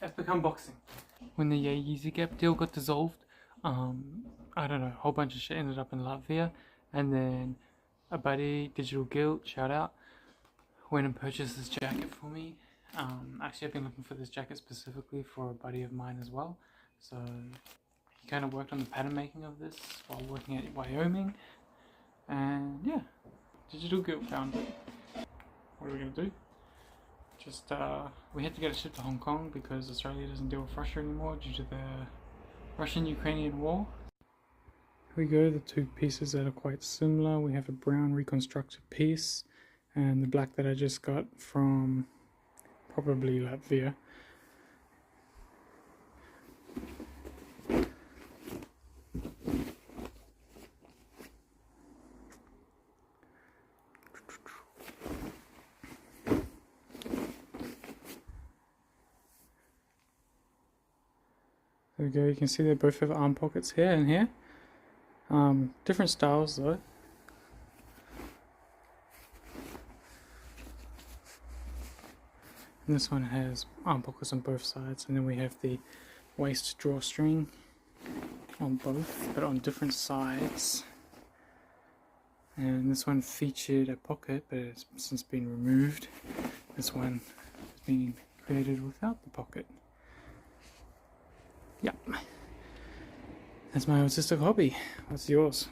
epic unboxing. When the Yzy Gap deal got dissolved, I don't know, a whole bunch of shit ended up in Latvia, and then a buddy, digitalguilt, shout out, went and purchased this jacket for me. Actually, I've been looking for this jacket specifically for a buddy of mine as well, so he kind of worked on the pattern making of this while working at Wyoming, and yeah, digitalguilt found it. What are we gonna do? Just we had to get it shipped to Hong Kong because Australia doesn't deal with Russia anymore due to the Russian-Ukrainian war. Here we go, the two pieces that are quite similar. We have a brown reconstructed piece and the black that I just got from probably Latvia. There we go, you can see they both have arm pockets here and here. Different styles though. And this one has arm pockets on both sides, and then we have the waist drawstring on both, but on different sides. And this one featured a pocket, but it's since been removed. This one has been created without the pocket. Yep. That's my autistic hobby. What's yours?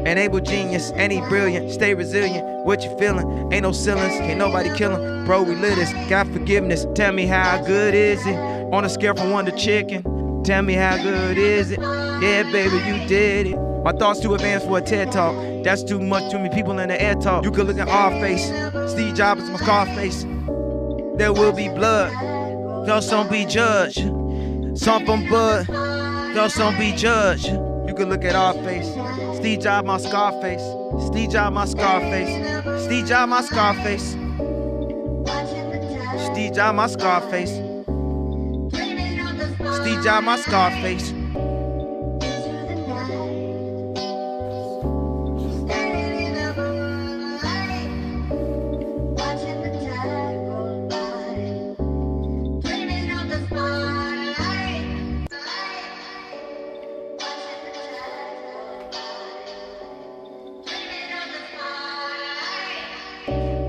Enable genius, ain't he brilliant? Stay resilient, what you feeling? Ain't no ceilings, can't nobody kill him. Bro, we live this, got forgiveness. Tell me how good is it? On a scale from 1 to chicken, tell me how good is it? Yeah, baby, you did it. My thoughts too advanced for a TED Talk. That's too much, too many people in the air talk. You could look at our face, Steve Jobs is my scar face. There will be blood, just don't be judged. Something but, just don't be judged. You could look at our face, Steve Jobs my scar face. Steve Jobs my scar face. Steve Jobs my scar face. Steve Jobs my scar face. Steve Jobs my scar face.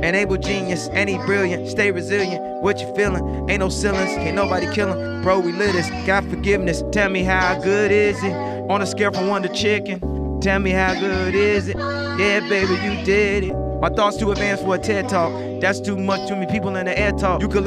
Enable genius, ain't he brilliant? Stay resilient, what you feeling? Ain't no ceilings, can't nobody kill him. Bro, we live this, got forgiveness. Tell me how good is it? On a scale from 1 to chicken, tell me how good is it? Yeah, baby, you did it. My thoughts too advanced for a TED Talk. That's too much, too many people in the air talk. You could look